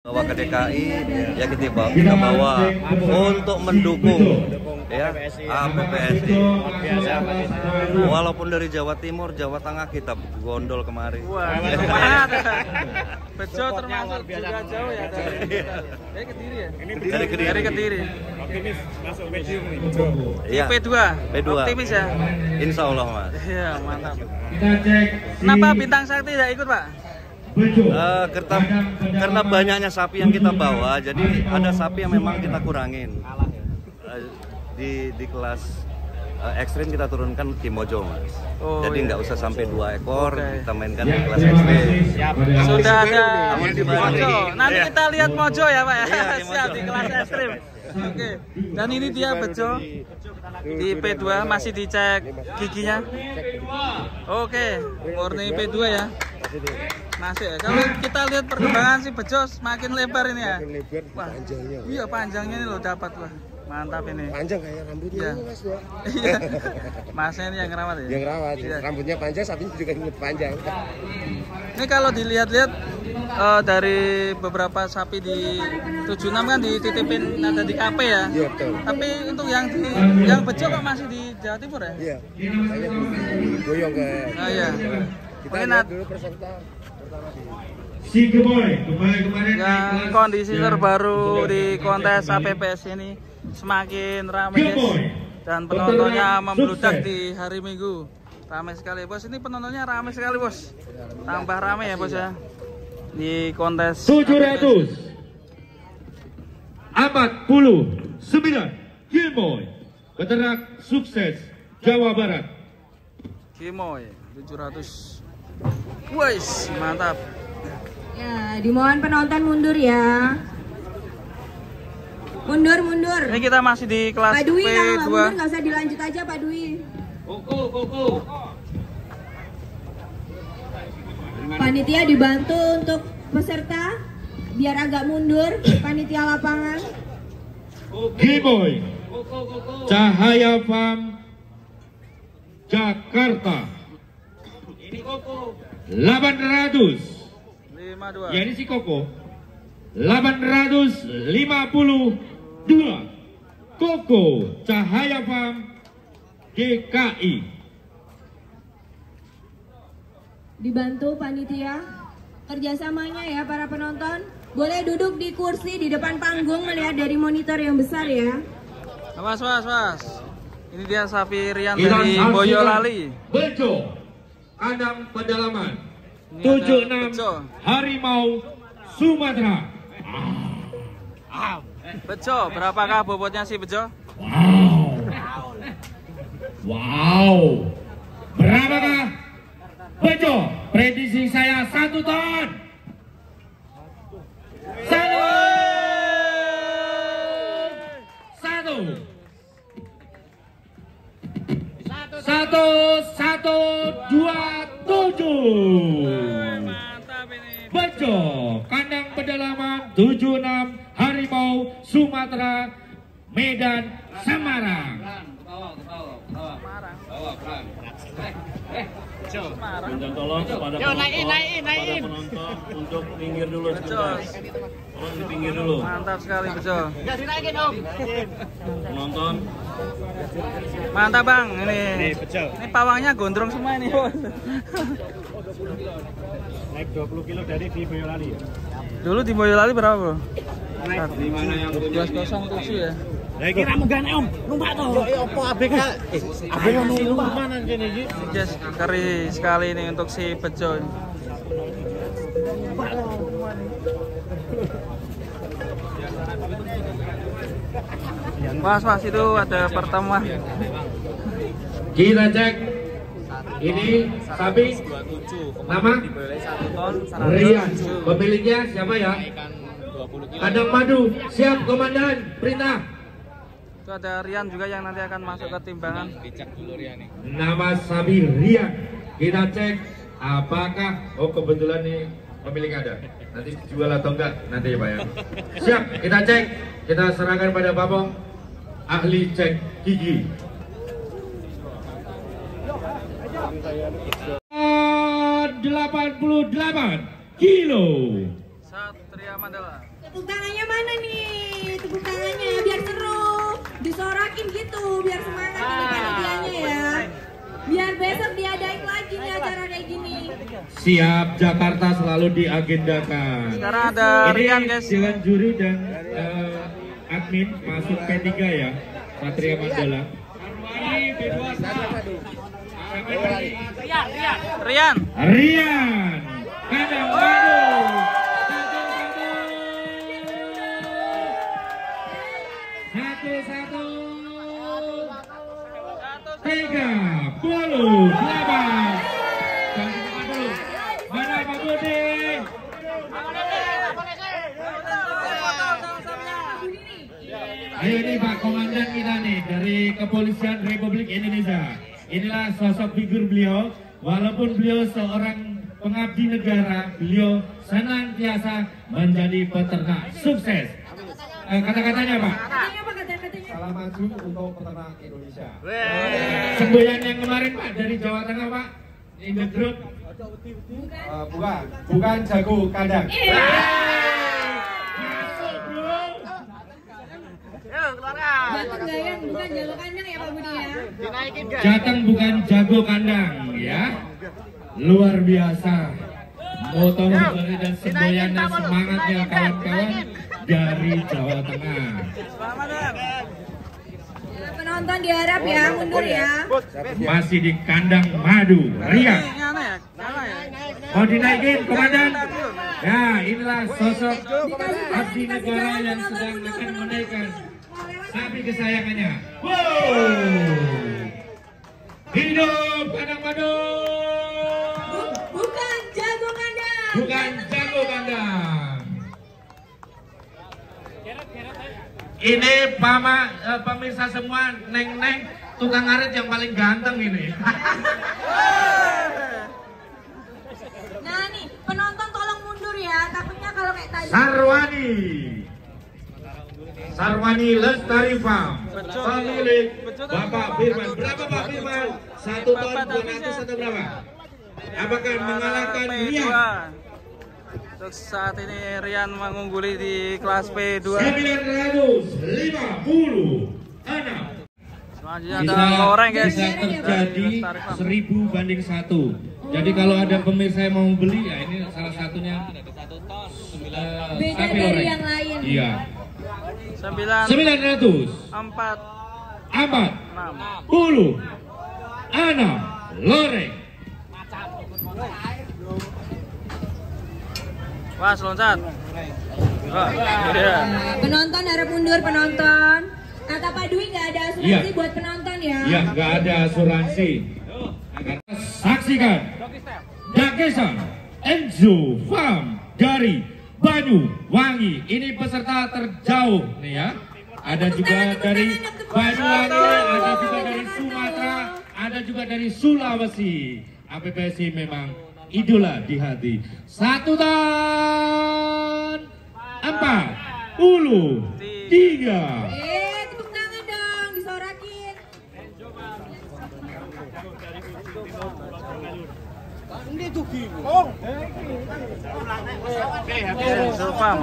Bawa ke DKI ya kita bawa untuk mendukung ya APPSI. Walaupun dari Jawa Timur, Jawa Tengah kita gondol kemari. Wah, semangat. Bejo termasuk juga jauh ya dari Kediri ya. Dari Kediri. Optimis masuk medium nih. Iya. P2. Optimis ya. Insya Allah Mas. Iya mantap. Kenapa Bintang Sakti tidak ikut Pak? Karena banyaknya sapi yang kita bawa, jadi ada sapi yang memang kita kurangin. Di kelas ekstrim kita turunkan Kimojo Mas. Oh, jadi iya. nggak usah sampai 2 ekor, kita mainkan di kelas ekstrim. Sudah ada di Mojo. Nanti kita lihat Mojo ya Pak ya. Iya, di Siap Mojo. di kelas ekstrim. Oke. Dan ini dia Bejo di P2 masih dicek giginya. Oke, murni P2 ya. Masih ya. Kalau kita lihat perkembangan si Bejo semakin lebar ini ya. Wah, iya panjangnya ini loh dapat lah. Mantap ini. Panjang kayak rambutnya Iya. ini Mas ya. Iya. Masnya ini yang ngerawat ya. Yang rawat. Iya. Rambutnya panjang, sapinya juga panjang. Ini kalau dilihat-lihat dari beberapa sapi di 76 kan dititipin ada di KP ya. Iya betul. Tapi untuk yang Bejo kok masih di Jawa Timur ya? Iya. Saya goyong ke. Oh iya. Kita Mungkin lihat dulu peserta pertama di. Si Geboy kemarin yang kondisi terbaru di kontes APPS ini semakin ramai guys. Dan penontonnya membludak di hari Minggu. Ramai sekali bos, ini penontonnya ramai sekali bos. Tambah ramai ya bos ya. Di kontes 749 Geboy peternak sukses Jawa Barat. Kimoy 700. Wes, mantap. Ya, dimohon penonton mundur ya. Mundur. Ini kita masih di kelas Pak Dwi kalau nggak P2. mundur nggak usah dilanjut aja Pak Dwi. Panitia dibantu untuk peserta biar agak mundur. Panitia lapangan. Geboy Cahaya Farm Jakarta 800. 52. Ya ini si Koko 852 Koko Cahaya Farm DKI. Dibantu panitia. Kerjasamanya ya para penonton. Boleh duduk di kursi di depan panggung melihat dari monitor yang besar ya. Mas. Ini dia sapi Rian dari Boyolali. Bejo kandang pedalaman Ini ada 76 Bejo. Harimau Sumatera. Bejo, berapakah bobotnya si Bejo? Wow. Berapakah Bejo? Prediksi saya 1 ton. Satu, 27. Mantap ini. Bejo kandang pedalaman 76 Harimau Sumatera Medan Semarang. Minta tolong kepada penonton untuk pinggir dulu sebentar. Tolong di pinggir dulu. Mantap sekali Bejo. Penonton. Mantap Bang, ini pawangnya gondrong semua ini bos. Naik 20 kilo dari di Boyolali ya. Dulu di Boyolali berapa bro? Di mana yang punya 207 ya. Lah iki ra munggane Om. Numpak to. Yo opo ABK? ABK numpak mana kene iki? Yes, keri sekali ini untuk si Bejo. Mas itu ada pertemuan. Kita cek ini sapi nama Rian, pemiliknya siapa ya? Kandang madu, siap komandan, perintah. Itu ada Rian juga yang nanti akan masuk ke timbangan. Nama sapi Rian. Kita cek apakah kebetulan nih pemilik ada. Nanti dijual atau enggak nanti ya Pak ya. Siap, kita cek. Kita serahkan pada Babong ahli cek gigi. 88 kilo. Satria Mandala. Tepuk tangannya mana nih? Tepuk tangannya ya biar seru. Disorakin gitu biar semangat ini panitianya ya. Biar besok diadain lagi nih acara kayak gini. Siap, Jakarta selalu diagendakan. Sekarang ada Rian guys. Dewan juri dan admin masuk P3 ya, Satria Mandala. Rian. Kandang Madu. Satu. 38. Mana Pak Budi? Ayo nih Pak Komandan kita nih dari Kepolisian Republik Indonesia. Inilah sosok figur beliau. Walaupun beliau seorang pengabdi negara, beliau senantiasa menjadi peternak sukses. Kata-katanya Pak. Salam maju untuk peternak Indonesia. Semboyan yang kemarin Pak dari Jawa Tengah Pak. In the group. Bukan jago kandang. Bukan jago kandang ya Pak Budi ya. Jateng bukan jago kandang ya. Luar biasa. Motor dan semboyan dan semangatnya kawan-kawan dari Jawa Tengah. Penonton diharap ya mundur ya. Masih di kandang Madu. Rian. Mau dinaikin komandan? Ya, inilah sosok abdi negara yang sedang akan menaikkan sapi kesayangannya. Wow. Hidup kandang Madu. Bukan jago kandang. Bukan jago kandang. Ini pemirsa semua, neng-neng tukang ngarit yang paling ganteng ini. Nah nih, penonton tolong mundur ya, takutnya kalau kayak tadi. Sarwani Lestari Farm, pemilik Bapak Firman. Berapa Pak Firman? 1 ton 200 atau berapa? Apakah mengalahkan Rian? Untuk saat ini Rian mengungguli di kelas P2. 956. Selanjutnya ada Loreng guys. Bisa terjadi 1000 banding 1. Jadi kalau ada pemirsa yang mau beli, ya ini salah satunya Beda sapi dari loreng. yang lain. Iya. 900 4 4 10 6 loreng. Pas loncat. Iya. Penonton harap mundur penonton. Kata Pak Dwi nggak ada asuransi buat penonton ya. Iya, nggak ada asuransi. Saksikan Dagesan Enzo Farm dari Banyuwangi. Ini peserta terjauh nih ya. Ada juga dari Banyuwangi, ada juga dari Sumatera, ada juga dari Sulawesi. APPSI memang idola di hati. 1 ton 43. Tepuk tangan dong, disorakin. Enzo Farm.